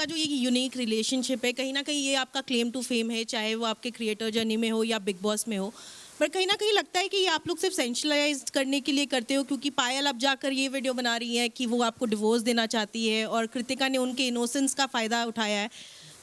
आपका जो ये यूनिक रिलेशनशिप है, कहीं ना कहीं ये आपका क्लेम टू फेम है, चाहे वो आपके क्रिएटर जर्नी में हो या बिग बॉस में हो। पर कहीं ना कहीं लगता है कि ये आप लोग सिर्फ सेंशलाइज करने के लिए करते हो, क्योंकि पायल अब जाकर ये वीडियो बना रही है कि वो आपको डिवोर्स देना चाहती है और कृतिका ने उनके इनोसेंस का फ़ायदा उठाया है।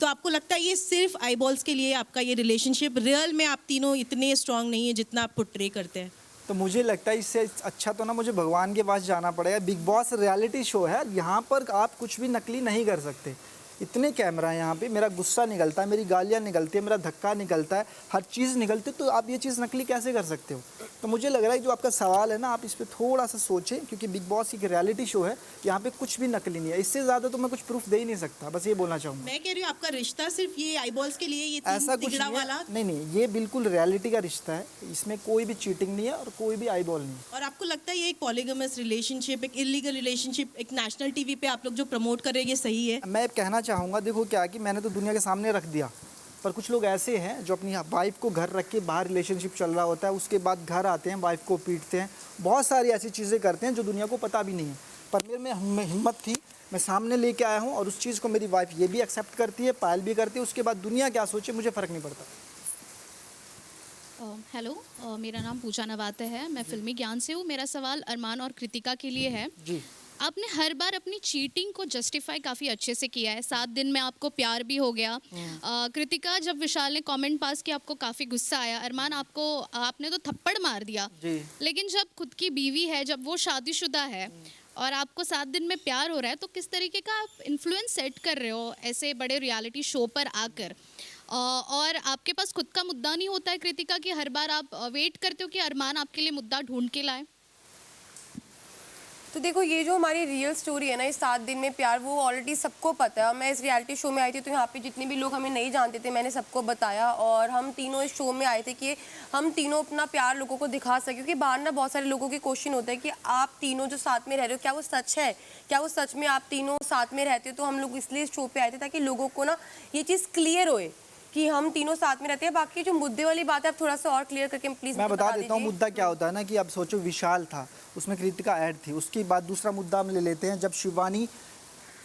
तो आपको लगता है ये सिर्फ आईबॉल्स के लिए आपका ये रिलेशनशिप, रियल में आप तीनों इतने स्ट्रांग नहीं है जितना आप पोर्ट्रे करते हैं? तो मुझे लगता है इससे अच्छा तो ना मुझे भगवान के पास जाना पड़ेगा। बिग बॉस रियलिटी शो है, यहाँ पर आप कुछ भी नकली नहीं कर सकते। इतने कैमरा है यहाँ पे, मेरा गुस्सा निकलता है, मेरी गालियाँ निकलती है, मेरा धक्का निकलता है, हर चीज़ निकलती है, तो आप ये चीज़ नकली कैसे कर सकते हो? तो मुझे लग रहा है जो आपका सवाल है ना, आप इस पर थोड़ा सा सोचें, क्योंकि बिग बॉस एक रियलिटी शो है, यहाँ पे कुछ भी नकली नहीं है। इससे ज़्यादा तो मैं कुछ प्रूफ दे ही नहीं सकता, बस ये बोलना चाहूँगा। मैं कह रही हूँ आपका रिश्ता सिर्फ ये आईबॉल्स के लिए, ये ऐसा कुछ तिगड़ा नहीं वाला? है, नहीं, ये बिल्कुल रियलिटी का रिश्ता है, इसमें कोई भी चीटिंग नहीं है और कोई भी आईबॉल नहीं है। और आपको लगता है ये एक पॉलीगमस रिलेशनशिप, एक इलीगल रिलेशनशिप, एक नेशनल टीवी पे आप लोग जो प्रमोट कर रहे हैं, ये सही है? मैं कहना चाहूँगा, देखो क्या कि मैंने तो दुनिया के सामने रख दिया, पर कुछ लोग ऐसे हैं जो अपनी वाइफ को घर रख के बाहर रिलेशनशिप चल रहा होता है, उसके बाद घर आते हैं, वाइफ को पीटते हैं, बहुत सारी ऐसी चीज़ें करते हैं जो दुनिया को पता भी नहीं है। पर मेरे में हिम्मत थी, मैं सामने लेके आया हूँ और उस चीज़ को मेरी वाइफ ये भी एक्सेप्ट करती है, पायल भी करती है। उसके बाद दुनिया क्या सोचे मुझे फ़र्क नहीं पड़ता। हेलो, मेरा नाम पूजा नवाते है, मैं फिल्मी ज्ञान से हूँ। मेरा सवाल अरमान और कृतिका के लिए है। जी, आपने हर बार अपनी चीटिंग को जस्टिफाई काफ़ी अच्छे से किया है। 7 दिन में आपको प्यार भी हो गया। कृतिका, जब विशाल ने कमेंट पास किया आपको काफ़ी गुस्सा आया। अरमान, आपने तो थप्पड़ मार दिया। जी। लेकिन जब खुद की बीवी है, जब वो शादीशुदा है और आपको 7 दिन में प्यार हो रहा है, तो किस तरीके का आप इन्फ्लुएंस सेट कर रहे हो ऐसे बड़े रियलिटी शो पर आकर? और आपके पास खुद का मुद्दा नहीं होता है कृतिका, कि हर बार आप वेट करते हो कि अरमान आपके लिए मुद्दा ढूंढ के लाए? तो देखो, ये जो हमारी रियल स्टोरी है ना, इस 7 दिन में प्यार, वो ऑलरेडी सबको पता है। मैं इस रियलिटी शो में आई थी तो यहाँ पे जितने भी लोग हमें नहीं जानते थे, मैंने सबको बताया। और हम तीनों इस शो में आए थे कि हम तीनों अपना प्यार लोगों को दिखा सकें, क्योंकि बाहर ना बहुत सारे लोगों के क्वेश्चन होता है कि आप तीनों जो साथ में रह रहे हो, क्या वो सच है, क्या वो सच में आप तीनों साथ में रहते हो? तो हम लोग इसलिए इस शो पर आए थे ताकि लोगों को ना ये चीज़ क्लियर होए कि हम तीनों साथ में रहते हैं। बाकी जो मुद्दे वाली बात है, आप थोड़ा सा और क्लियर करके प्लीज़ मैं बता देता हूँ मुद्दा क्या होता है ना, कि अब सोचो विशाल था, उसमें कृतिका ऐड थी। उसके बाद दूसरा मुद्दा हम ले लेते हैं, जब शिवानी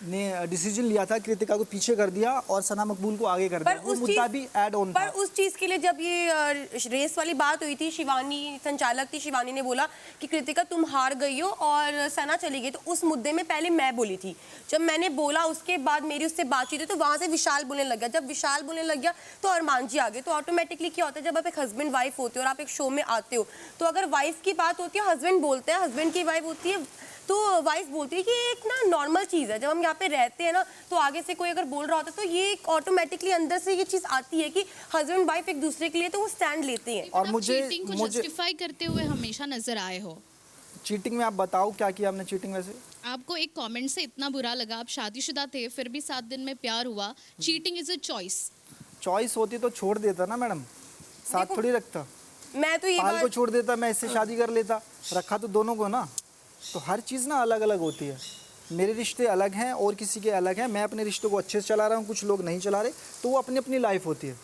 ने डिसीजन लिया था कृतिका को पीछे कर दिया और सना मकबूल को आगे कर दिया, वो मुद्दा भी ऐड ऑन था। पर उस चीज़ के लिए जब ये रेस वाली बात हुई थी, शिवानी संचालक थी, शिवानी ने बोला कि कृतिका तुम हार गई हो और सना चली गई, तो उस मुद्दे में पहले मैं बोली थी। जब मैंने बोला उसके बाद मेरी उससे बातचीत हुई, तो वहाँ से विशाल बोलने लग गया। जब विशाल बोलने लग गया तो अरमान जी आ गए। तो ऑटोमेटिकली क्या होता है, जब आप एक हस्बैंड वाइफ होते हो और आप एक शो में आते हो, तो अगर वाइफ की बात होती है, हस्बैंड बोलते हैं, हस्बैंड की वाइफ होती है, तो वाइफ बोलती है कि एक ना नॉर्मल चीज़ है। जब हम यहाँ पे रहते हैं ना, तो आगे से कोई अगर बोल रहा होता है तो ये ऑटोमेटिकली अंदर से ये चीज़ आती है कि हस्बैंड वाइफ एक दूसरे के लिए तो वो स्टैंड लेते हैं। और चीटिंग को जस्टिफाई करते हुए हमेशा नजर आए हो। चीटिंग में आप बताओ क्या किया हमने चीटिंग? वैसे आपको एक कमेंट से इतना बुरा लगा, आप शादीशुदा थे, फिर भी 7 दिन में प्यार हुआ। Cheating is a choice. Choice होती तो छोड़ देता ना मैडम, साथ थोड़ी रखता। मैं तो ये पाल को बात छोड़ देता, मैं इससे शादी कर लेता, रखा तो दोनों को ना। तो हर चीज़ ना अलग अलग होती है। मेरे रिश्ते अलग हैं और किसी के अलग हैं। मैं अपने रिश्तों को अच्छे से चला रहा हूँ, कुछ लोग नहीं चला रहे, तो वो अपनी अपनी लाइफ होती है।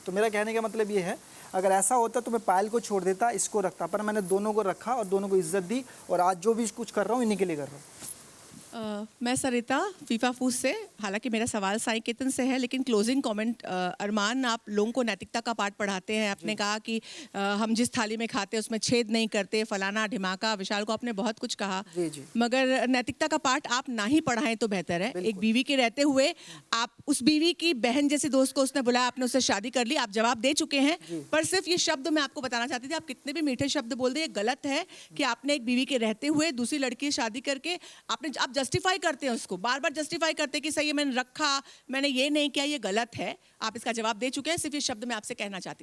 तो मेरा कहने का मतलब ये है, अगर ऐसा होता तो मैं पायल को छोड़ देता, इसको रखता, पर मैंने दोनों को रखा और दोनों को इज्जत दी। और आज जो भी कुछ कर रहा हूँ इन्हीं के लिए कर रहा हूँ। मैं सरिता फीफा फूस से। हालांकि मेरा सवाल साई केतन से है, लेकिन क्लोजिंग कमेंट, अरमान, आप लोगों को नैतिकता का पाठ पढ़ाते हैं। आपने कहा कि हम जिस थाली में खाते हैं उसमें छेद नहीं करते, फलाना ढिमाका। विशाल को आपने बहुत कुछ कहा, जी। मगर नैतिकता का पाठ आप ना ही पढ़ाएं तो बेहतर है। एक बीवी के रहते हुए आप उस बीवी की बहन जैसे दोस्त को उसने बुलाया, आपने उससे शादी कर ली, आप जवाब दे चुके हैं। पर सिर्फ ये शब्द मैं आपको बताना चाहती थी, आप कितने भी मीठे शब्द बोल दे, ये गलत है कि आपने एक बीवी के रहते हुए दूसरी लड़की से शादी करके आप जस्टिफाई करते हैं, उसको बार बार जस्टिफाई करते हैं कि सही है, मैंने रखा, मैंने ये नहीं किया, ये गलत है। आप इसका जवाब दे चुके हैं, सिर्फ ये शब्द मैं आपसे कहना चाहती